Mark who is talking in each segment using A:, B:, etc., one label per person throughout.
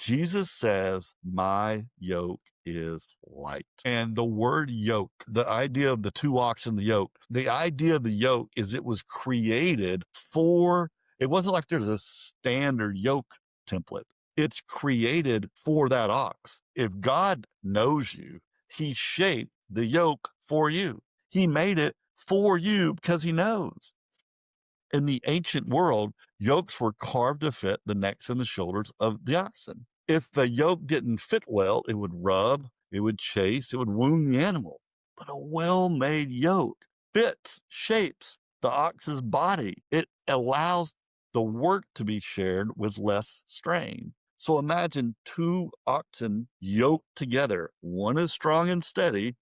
A: Jesus says, my yoke is light. And the word yoke, the idea of the two oxen in the yoke, the idea of the yoke is it was created for, it wasn't like there's a standard yoke template. It's created for that ox. If God knows you, he shaped the yoke for you. He made it for you because he knows. In the ancient world, yokes were carved to fit the necks and the shoulders of the oxen. If the yoke didn't fit well, it would rub, it would chase, it would wound the animal. But a well-made yoke fits, shapes the ox's body. It allows the work to be shared with less strain. So imagine two oxen yoked together. One is strong and steady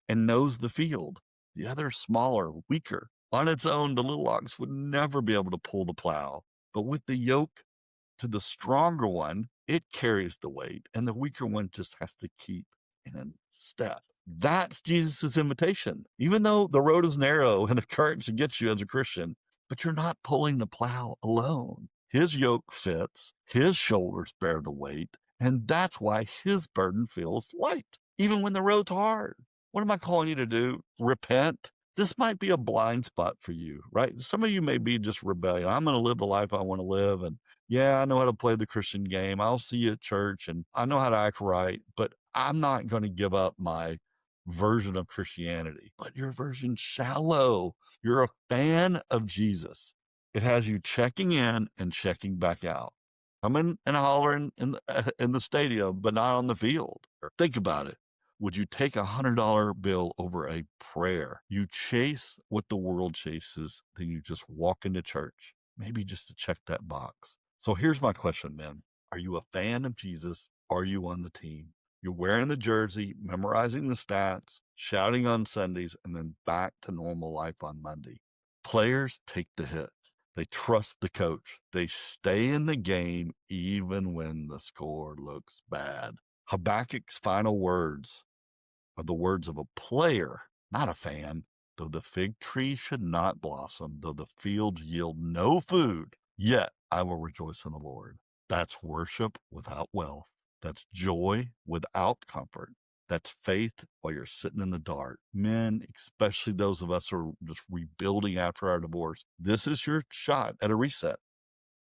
A: and knows the field. The other is smaller, weaker. On its own, the little ox would never be able to pull the plow. But with the yoke to the stronger one, it carries the weight, and the weaker one just has to keep in step. That's Jesus's invitation. Even though the road is narrow and the currents get you as a Christian, but you're not pulling the plow alone. His yoke fits, his shoulders bear the weight, and that's why his burden feels light, even when the road's hard. What am I calling you to do? Repent. This might be a blind spot for you, right? Some of you may be just rebellion. I'm going to live the life I want to live. And yeah, I know how to play the Christian game. I'll see you at church and I know how to act right, but I'm not going to give up my version of Christianity. But your version's shallow. You're a fan of Jesus. It has you checking in and checking back out. Coming and hollering in the stadium, but not on the field. Think about it. Would you take $100 bill over a prayer? You chase what the world chases, then you just walk into church, maybe just to check that box. So here's my question, man. Are you a fan of Jesus? Are you on the team? You're wearing the jersey, memorizing the stats, shouting on Sundays, and then back to normal life on Monday. Players take the hit. They trust the coach. They stay in the game even when the score looks bad. Habakkuk's final words are the words of a player, not a fan. Though the fig tree should not blossom, though the fields yield no food, yet I will rejoice in the Lord. That's worship without wealth. That's joy without comfort. That's faith while you're sitting in the dark. Men, especially those of us who are just rebuilding after our divorce, this is your shot at a reset.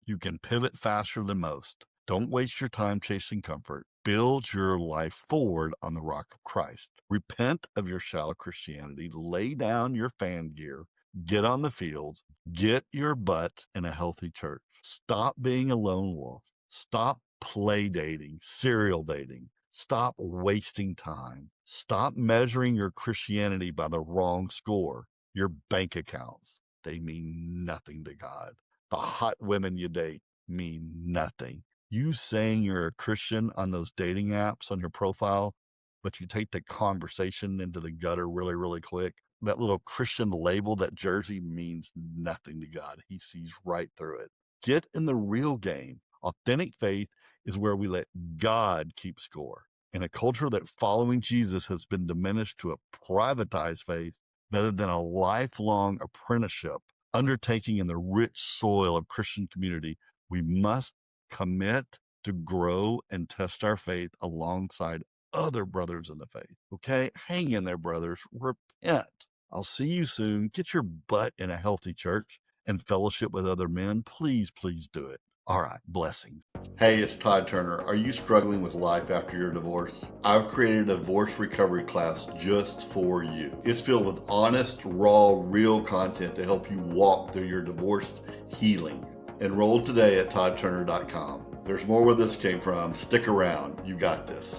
A: You can pivot faster than most. Don't waste your time chasing comfort. Build your life forward on the rock of Christ. Repent of your shallow Christianity. Lay down your fan gear. Get on the fields. Get your butts in a healthy church. Stop being a lone wolf. Stop play dating, serial dating. Stop wasting time. Stop measuring your Christianity by the wrong score. Your bank accounts, they mean nothing to God. The hot women you date mean nothing. You saying you're a Christian on those dating apps on your profile, but you take the conversation into the gutter really, really quick. That little Christian label, that jersey means nothing to God. He sees right through it. Get in the real game. Authentic faith is where we let God keep score. In a culture that following Jesus has been diminished to a privatized faith rather than a lifelong apprenticeship, undertaking in the rich soil of Christian community, we must commit to grow and test our faith alongside other brothers in the faith. Okay? Hang in there, brothers. Repent. I'll see you soon. Get your butt in a healthy church and fellowship with other men. Please, please do it. All right. Blessings. Hey, it's ToddTurner. Are you struggling with life after your divorce? I've created a divorce recovery class just for you. It's filled with honest, raw, real content to help you walk through your divorce healing. Enroll today at ToddTurner.com. There's more where this came from. Stick around. You got this.